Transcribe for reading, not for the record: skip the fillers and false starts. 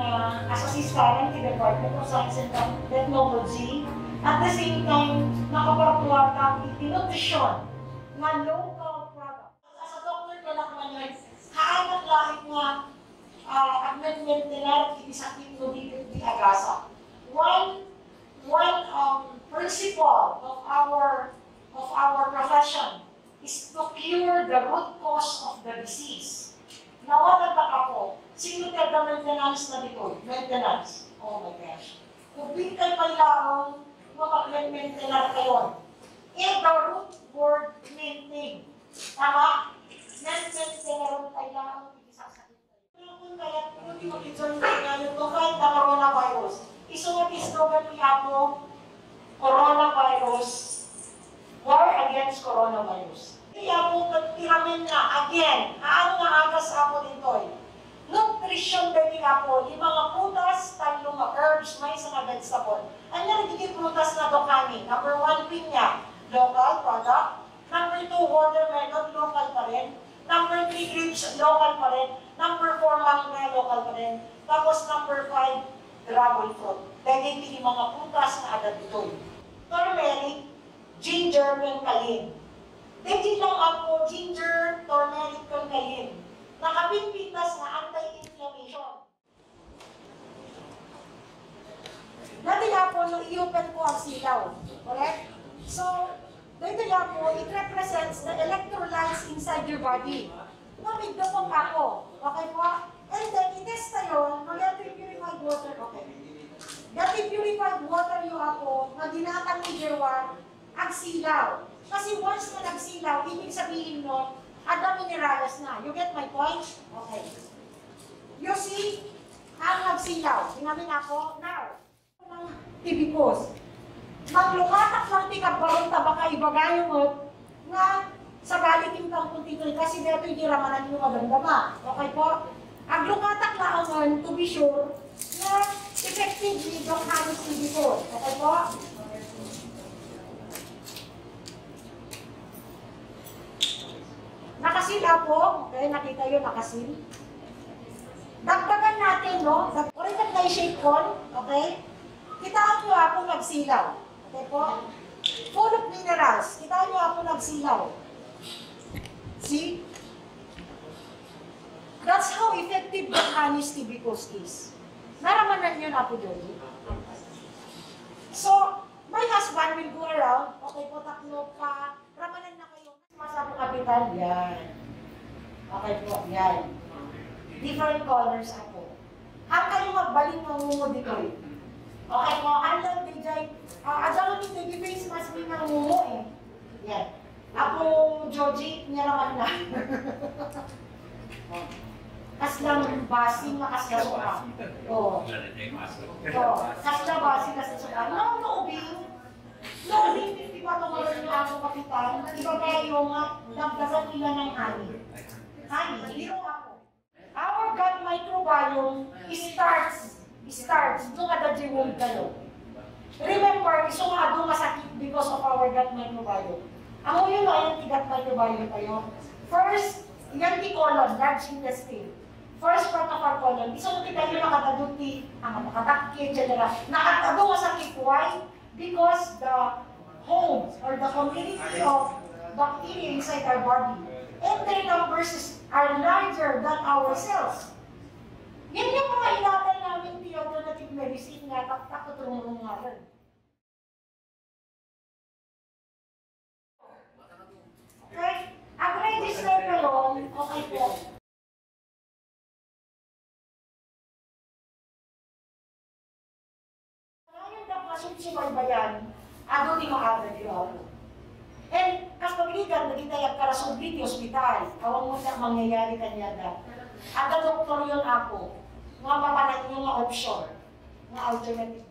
as assistant in the Department of Science and Technology. At the same time, nakaparatuwa ang nutrition ng local product. As a doctor ko lang naman, haanap lahit nga amendment nila at itisakit mo dito di agasa. One principle of our profession is to cure the root cause of the disease. Nawala ba ako? Sino taga maintenance na dito? Maintenance. Oh my gosh. Kung di kayo kailangan, mag-maintenance kayo. In the root word maintain. Tama? Maintenance na rin kailangan isasakit kayo. Kaya kung di makikita nyo ito, kahit na coronavirus, isunod slogan niya po, coronavirus, war against coronavirus. Kaya po, tiramin na, again, ano nga agas ako dito eh. Nutrition din po, yung mga prutas, talong mga herbs, may mga vegetable. Ano nagiging prutas na dokani? Number 1, pinya, local product. Number 2, watermelon, local pa rin. Number 3, grapes, local pa rin. Number 4, mangga, local pa rin. Tapos number 5, dragon fruit. Dahil yung mga prutas na agad dito. Turmeric, ginger, pengkalin. Dahil lang ako, ginger, turmeric, pengkalin. Nakapinpitas na anti-inflammation. Dati nga po, nung i-open ko ang silaw. Correct? So, dito nga po, it represents the electrolytes inside your body. Namigdapong ako. Okay po? And then, itest na yun, mag-enter purified water. Okay. Dati purified water yung ako, na dinatang ni Jerwan, ang silaw. Kasi once na nagsilaw, ibig sabihin nun, ada minerales na. You get my point? Okay. You see, ang nagsilaw. Tingnan ako. Now, ng tibikos. Maglukatak ng tikabbaron ta baka ibagayo mo nga sa balik yung kang kuntitoy kasi dito yung diramanan yung magandama. Okay po? Ang lukatak na naman to be sure na effectively don't harness tibikos. Okay po? Nakasila po, okay, nakita yun, nakasil. Dagdagan natin, no? Original na shake corn, okay? Kitaan nyo ako nagsilaw. Okay po? Full of minerals. Kitaan nyo ako nagsilaw. See? That's how effective the honest tibicus is. Naramanan nyo na po doon. So, my husband will go around, okay po, taklo pa, ramanan na kayo. Masabi kapital, yan. Okay po, yan. Different colors ako. Ang kayo magbaling ng mumo dito eh. Okay po, unlike DJ, adalo ni DJ face mas may ng mumo eh. Yan. Ako, Joji, niya naman na. Kaslang basing na kaslang suka. Oo. Kaslang basing na suka. No, ubing. No, hindi pa tumagal yung ako kapitan. Iba kaya yung nagdasan nila ng honey. Honey, hindi ko ako. Our gut microbiome starts nung adadjiwong kayo. Remember, isumado masakit because of our gut microbiome. Amo yun o, yung gut microbiome kayo. First, yan ti colon, large intestine. First part of our colon, isang kita yun nakataduti, ang makatakit, etc. Nakatado masakit, why? Because the home or the community of bacteria inside our body and their numbers are larger than our cells. Yan yung mga ilatan namin the alternative medicine na tak-tak tutulungan nga rin. Okay? Ang register kayo, okay po. Sumay bayan, ado di maagad di ako. And kas pagligan, nagitayag ka sa British Hospital, awang mo na mangyayari kanya da. Ada doktor yun ako, mga papanan yung option, mga alternative.